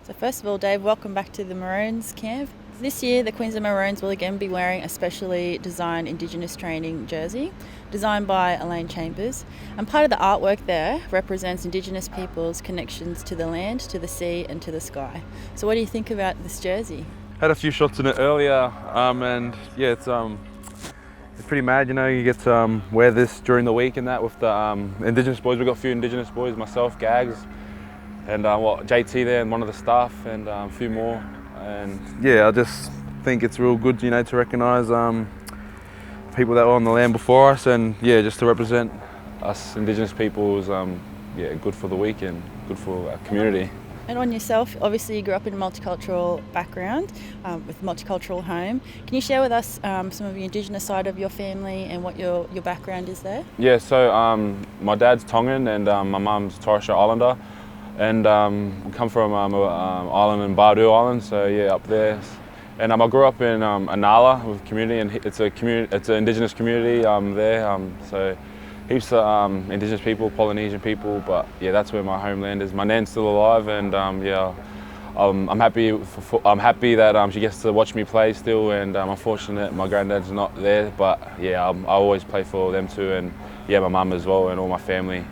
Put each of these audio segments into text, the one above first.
So first of all, Dave, welcome back to the Maroons camp. This year, the Queensland Maroons will again be wearing a specially designed Indigenous training jersey, designed by Elaine Chambers. And part of the artwork there represents Indigenous people's connections to the land, to the sea and to the sky. So what do you think about this jersey? Had a few shots in it earlier, and yeah, it's pretty mad. You know, you get to wear this during the week and that with the Indigenous boys. We've got a few Indigenous boys, myself, Gags, and JT there, and one of the staff, and a few more. And yeah, I just think it's real good, you know, to recognise people that were on the land before us, and yeah, just to represent us Indigenous peoples. Yeah, good for the week and good for our community. And on yourself, obviously you grew up in a multicultural background with a multicultural home. Can you share with us some of the Indigenous side of your family and what your background is there? Yeah, so my dad's Tongan and my mum's Torres Strait Islander, and we come from an island in Bardu Island, so yeah, up there. And I grew up in Anala with community, and it's an Indigenous community there. So heaps of Indigenous people, Polynesian people, but yeah, that's where my homeland is. My nan's still alive, and yeah, I'm happy that she gets to watch me play still, and I'm unfortunate my granddad's not there, but yeah, I always play for them too, and yeah, my mum as well, and all my family.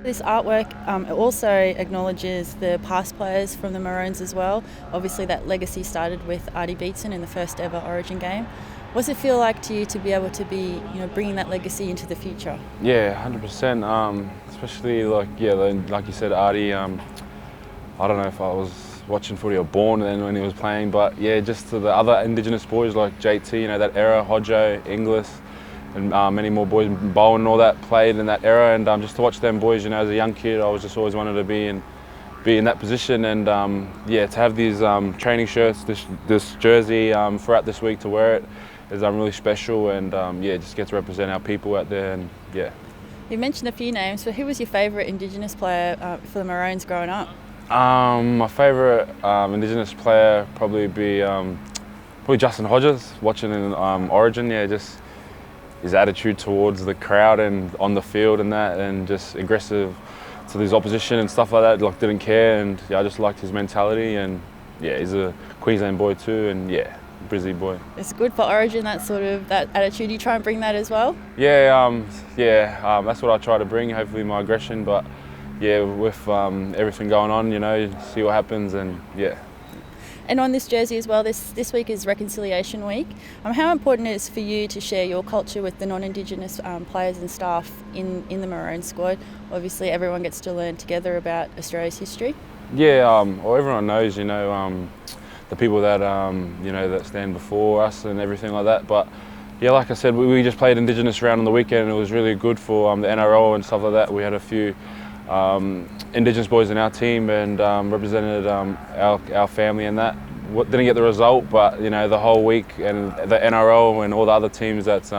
This artwork also acknowledges the past players from the Maroons as well. Obviously that legacy started with Artie Beetson in the first ever Origin game. What does it feel like to you to be able to be, bringing that legacy into the future? Yeah, 100%. Especially like you said, Artie. I don't know if I was watching footy or born then when he was playing, but yeah, just to the other Indigenous boys like JT, that era, Hodjo, Inglis, and many more boys, Bowen and all that played in that era, and just to watch them boys, as a young kid, I was just always wanted to be in that position, and yeah, to have these training shirts, this jersey throughout this week to wear it is really special, and yeah, just get to represent our people out there, and yeah. You mentioned a few names, but who was your favourite Indigenous player for the Maroons growing up? My favourite Indigenous player probably Justin Hodges, watching in Origin. Yeah, just his attitude towards the crowd and on the field and that, and just aggressive to his opposition and stuff like that, like didn't care, and yeah, I just liked his mentality, and yeah, he's a Queensland boy too, and yeah, Brizzy boy. It's good for Origin, that attitude. You try and bring that as well? Yeah, that's what I try to bring, hopefully my aggression, but yeah, with everything going on, see what happens, and yeah. And on this jersey as well, this week is Reconciliation Week. How important it is for you to share your culture with the non-Indigenous players and staff in the Maroon squad? Obviously, everyone gets to learn together about Australia's history. Yeah, well, everyone knows, the people that that stand before us and everything like that. But yeah, like I said, we just played Indigenous round on the weekend, and it was really good for the NRL and stuff like that. We had a few Indigenous boys in our team, and represented our family, and that didn't get the result, but the whole week, and the NRL and all the other teams that's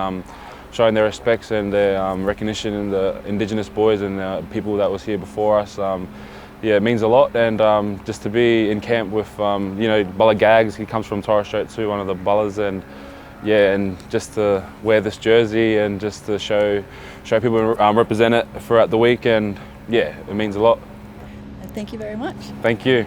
showing their respects and their recognition in the Indigenous boys and the people that was here before us. Yeah, it means a lot, and just to be in camp with Bulla Gags, he comes from Torres Strait too, one of the Bullas, and yeah, and just to wear this jersey and just to show people represent it throughout the week, and yeah, it means a lot. Thank you very much. Thank you.